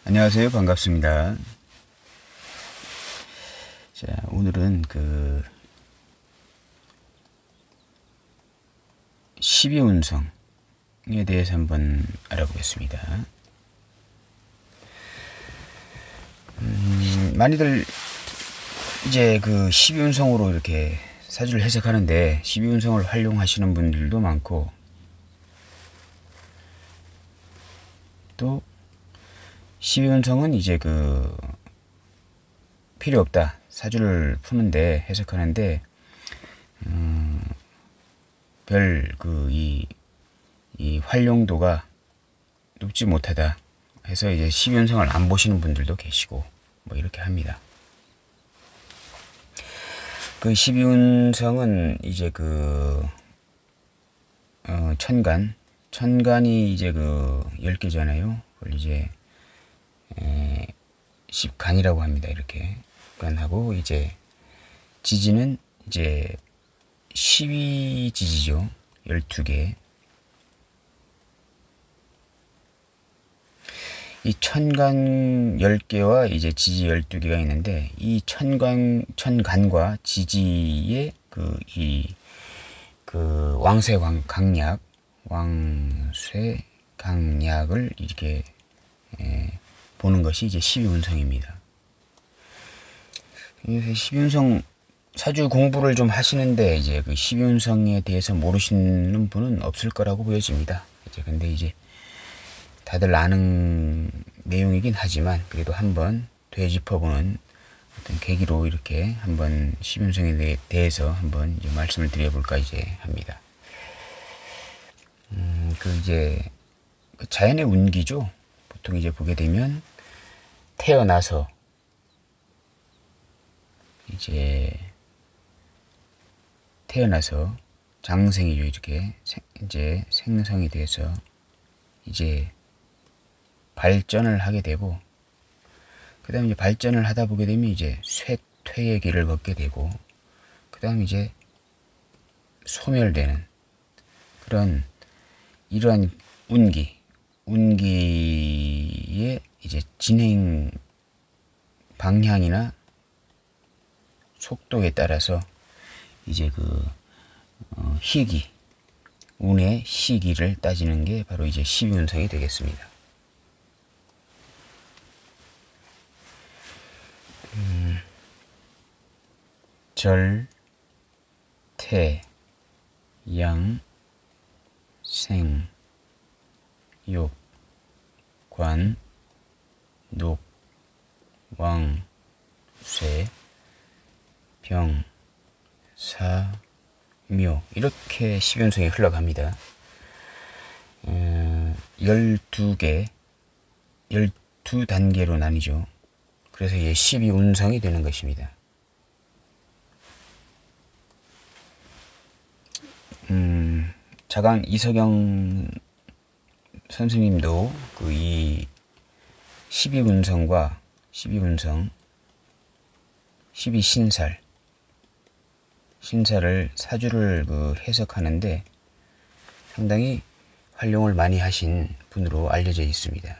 안녕하세요. 반갑습니다. 자, 오늘은 12운성에 대해서 한번 알아보겠습니다. 많이들 이제 12운성으로 이렇게 사주를 해석하는데 12운성을 활용하시는 분들도 많고, 또 12운성은 이제 필요 없다, 사주를 푸는데 해석하는데 별 이 활용도가 높지 못하다 해서 이제 12운성을 안 보시는 분들도 계시고 뭐 이렇게 합니다. 12운성은 이제 천간이 이제 10개잖아요. 그걸 이제 10간이라고 합니다. 이렇게 간하고, 이제 지지는 이제 12지지죠. 12개. 이 천간 10개와 이제 지지 12개가 있는데, 이 천간과 지지의 왕쇠 강약을 이렇게 보는 것이 이제 12운성입니다. 12운성 사주 공부를 좀 하시는데 이제 12운성에 대해서 모르시는 분은 없을 거라고 보여집니다. 근데 이제 다들 아는 내용이긴 하지만 그래도 한번 되짚어보는 어떤 계기로 이렇게 한번 12운성에 대해서 한번 이제 말씀을 드려볼까 이제 합니다. 이제 자연의 운기죠. 보통 이제 보게 되면 태어나서 장생이죠. 이렇게 이제 생성이 돼서 이제 발전을 하게 되고, 그 다음에 이제 발전을 하다 보게 되면 이제 쇠퇴의 길을 걷게 되고, 그 다음에 이제 소멸되는 이러한 운기의 이제 진행 방향이나 속도에 따라서 이제 운의 시기를 따지는 게 바로 이제 12운성이 되겠습니다. 절, 태, 양, 생, 욕, 관, 녹, 왕, 쇠, 병, 사, 묘, 이렇게 12운성이 흘러갑니다. 12단계로 나뉘죠. 그래서 이게 12운성이 되는 것입니다. 자강 이석영 선생님도 이 12운성과 12신살을 사주를 해석하는데 상당히 활용을 많이 하신 분으로 알려져 있습니다.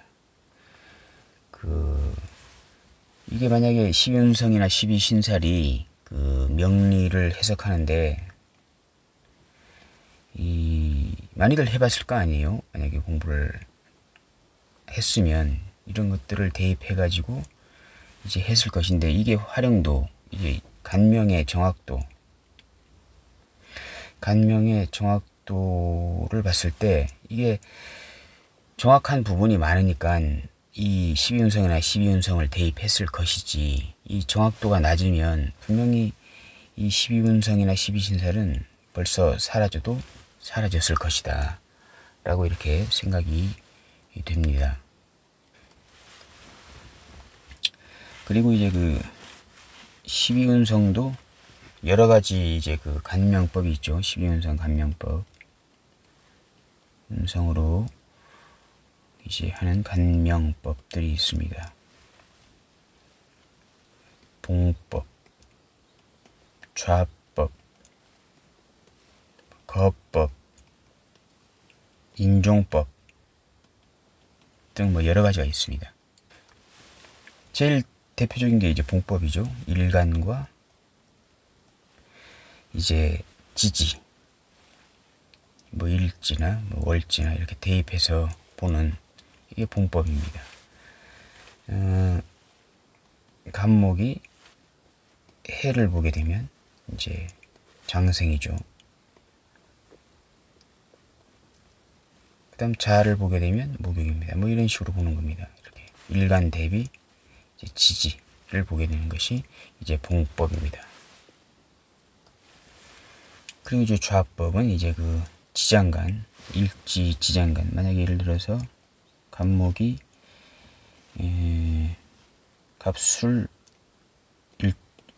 이게 만약에 12운성이나 12신살이 명리를 해석하는데 많이들 해봤을 거 아니에요. 만약에 공부를 했으면 이런 것들을 대입해 가지고 이제 했을 것인데, 이게 활용도, 이게 간명의 정확도를 봤을 때 이게 정확한 부분이 많으니까 이 12운성이나 12운성을 대입했을 것이지, 이 정확도가 낮으면 분명히 이 12운성이나 12신살은 벌써 사라졌을 것이다 라고 이렇게 생각이 됩니다. 그리고 이제 12운성도 여러 가지 이제 간명법이 있죠. 12운성 간명법. 운성으로 이제 하는 간명법들이 있습니다. 봉법, 좌법, 거법, 인종법 등 뭐 여러 가지가 있습니다. 제일 대표적인 게 이제 봉법이죠. 일간과 이제 지지, 뭐 일지나 뭐 월지나 이렇게 대입해서 보는 이게 봉법입니다. 간목이 해를 보게 되면 이제 장생이죠. 그 다음 자를 보게 되면 목욕입니다. 뭐 이런 식으로 보는 겁니다. 이렇게 일간 대비 이제 지지를 보게 되는 것이 이제 봉법입니다. 그리고 이제 좌법은 이제 그 지장간, 일지 지장간, 만약에 예를 들어서 간목이 갑술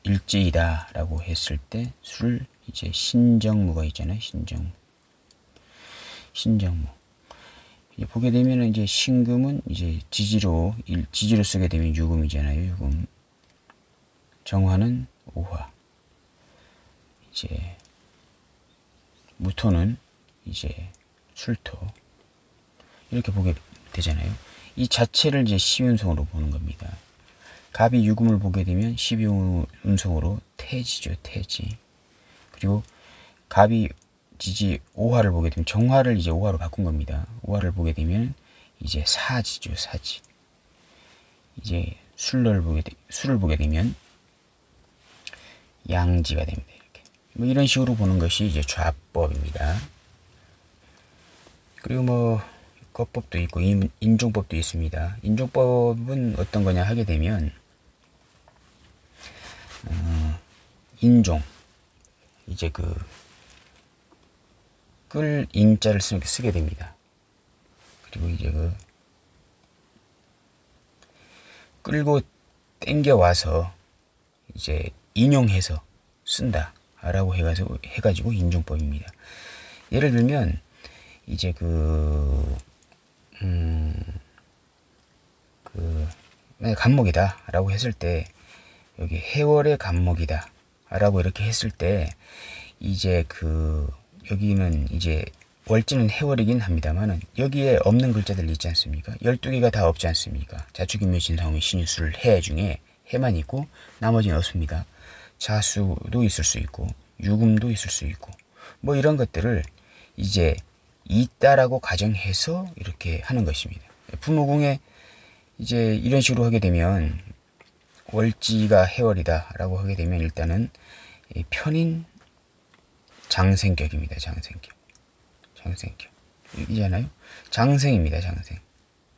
일지이다 라고 했을 때 술 이제 신정무가 있잖아요. 신정무 이제 보게 되면 이제 신금은 이제 지지로 쓰게 되면 유금이잖아요. 유금. 정화는 오화. 이제 무토는 이제 술토. 이렇게 보게 되잖아요. 이 자체를 이제 시운성으로 보는 겁니다. 갑이 유금을 보게 되면 12운성으로 태지죠. 태지. 그리고 갑이 지지 오화를 보게 되면 정화를 이제 오화로 바꾼 겁니다. 오화를 보게 되면 이제 사지죠. 사지. 이제 술을 보게 되면 양지가 됩니다. 이렇게. 뭐 이런 식으로 보는 것이 이제 좌법입니다. 그리고 뭐 거법도 있고 인종법도 있습니다. 인종법은 어떤 거냐 하게 되면 인종 이제 그 끌 인자를 쓰게 됩니다. 그리고 이제 그 끌고 땡겨 와서 이제 인용해서 쓴다라고 해가지고 인종법입니다. 예를 들면 이제 만약 간목이다라고 했을 때 여기 해월의 간목이다라고 이렇게 했을 때 이제 여기는 이제 월지는 해월이긴 합니다만은 여기에 없는 글자들 있지 않습니까? 12개가 다 없지 않습니까? 자축인묘 진사오미 신유술 해 중에 해만 있고 나머지는 없습니다. 자수도 있을 수 있고 유금도 있을 수 있고 뭐 이런 것들을 이제 있다라고 가정해서 이렇게 하는 것입니다. 부모궁에 이제 이런 식으로 하게 되면 월지가 해월이다 라고 하게 되면 일단은 편인 장생격입니다. 장생격 이잖아요. 장생입니다. 장생.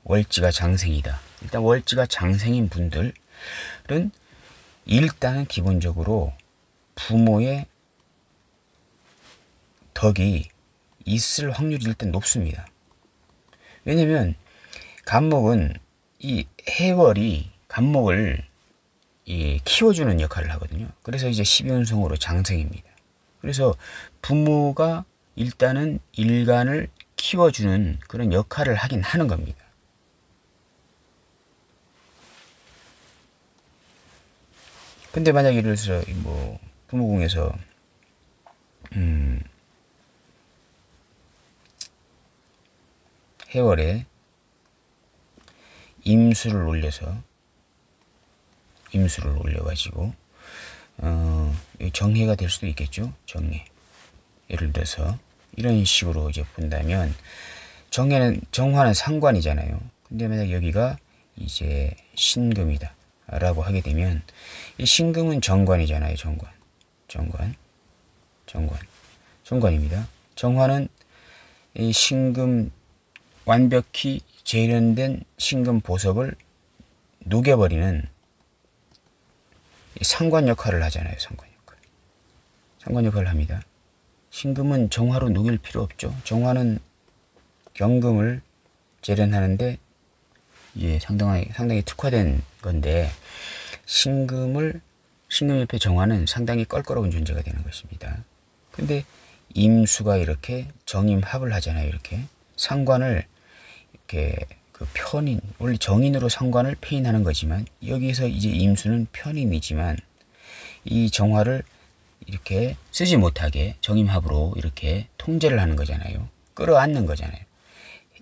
월지가 장생이다. 일단 월지가 장생인 분들은 일단은 기본적으로 부모의 덕이 있을 확률이 일단 높습니다. 왜냐면 간목은 이 해월이 간목을 키워주는 역할을 하거든요. 그래서 이제 12운성으로 장생입니다. 그래서 부모가 일단은 일간을 키워주는 그런 역할을 하긴 하는 겁니다. 근데 만약에 예를 들어서 뭐 부모궁에서 해월에 임수를 올려가지고 정해가 될 수도 있겠죠. 정해. 예를 들어서 이런 식으로 이제 본다면 정화는 상관이잖아요. 근데 만약 여기가 이제 신금이다 라고 하게 되면 이 신금은 정관이잖아요. 정관입니다. 정화는 이 신금 완벽히 재련된 신금 보석을 녹여버리는 상관 역할을 하잖아요. 상관 역할을 합니다. 신금은 정화로 녹일 필요 없죠. 정화는 경금을 재련하는데 이제 상당히 특화된 건데 신금 옆에 정화는 상당히 껄끄러운 존재가 되는 것입니다. 근데 임수가 이렇게 정임합을 하잖아요. 이렇게 상관을 이렇게 편인, 원래 정인으로 상관을 폐인하는 거지만 여기서 이제 임수는 편인이지만 이 정화를 이렇게 쓰지 못하게 정임합으로 이렇게 통제를 하는 거잖아요. 끌어안는 거잖아요.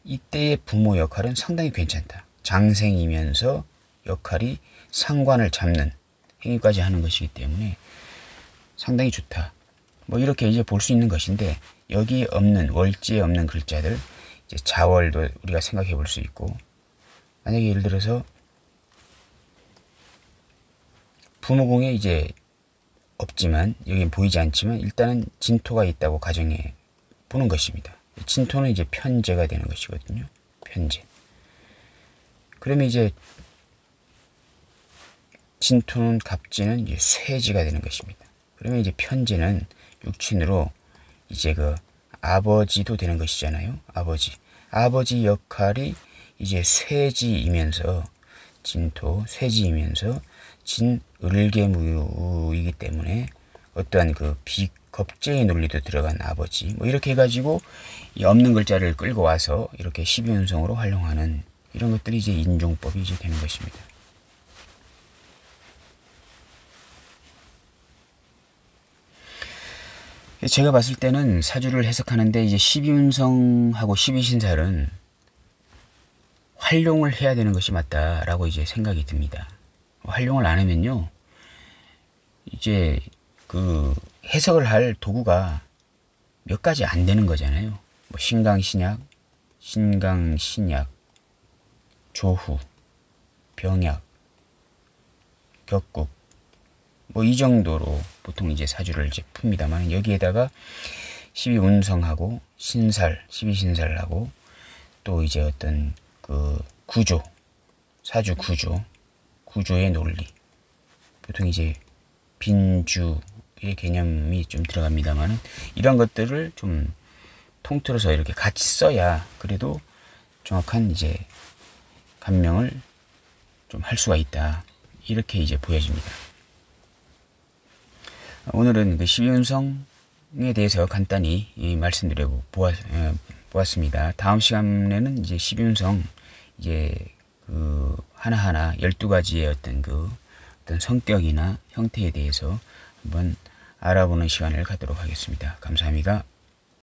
이때의 부모 역할은 상당히 괜찮다. 장생이면서 역할이 상관을 잡는 행위까지 하는 것이기 때문에 상당히 좋다. 뭐 이렇게 이제 볼 수 있는 것인데, 여기 없는, 월지에 없는 글자들, 이제 자월도 우리가 생각해 볼 수 있고, 만약에 예를 들어서 부모궁에 이제 없지만, 여기 보이지 않지만 일단은 진토가 있다고 가정해 보는 것입니다. 진토는 이제 편재가 되는 것이거든요. 편재. 그러면 이제 진토는 갑지는 이제 쇠지가 되는 것입니다. 그러면 이제 편재는 육친으로 이제 그 아버지도 되는 것이잖아요. 아버지 역할이 이제 쇠지이면서, 진토 쇠지이면서 진을계무이기 때문에 어떠한 그 비겁제의 논리도 들어간 아버지, 뭐 이렇게 해가지고 이 없는 글자를 끌고 와서 이렇게 12운성으로 활용하는 이런 것들이 이제 인종법이 이제 되는 것입니다. 제가 봤을 때는 사주를 해석하는데 이제 12운성하고 12신살은 활용을 해야 되는 것이 맞다라고 이제 생각이 듭니다. 활용을 안 하면요, 이제 그 해석을 할 도구가 몇 가지 안 되는 거잖아요. 뭐 신강신약, 조후, 병약, 격국, 뭐 이 정도로 보통 이제 사주를 이제 풉니다만, 여기에다가 12운성하고 신살, 12신살하고 또 이제 어떤 그 구조, 사주 구조의 논리, 보통 이제 빈주의 개념이 좀 들어갑니다만, 이런 것들을 좀 통틀어서 이렇게 같이 써야 그래도 정확한 이제 감명을 좀 할 수가 있다, 이렇게 이제 보여집니다. 오늘은 그 12운성에 대해서 간단히 말씀드려 보았습니다. 다음 시간에는 이제 12운성 이제 그 하나하나 12가지의 어떤 성격이나 형태에 대해서 한번 알아보는 시간을 갖도록 하겠습니다. 감사합니다.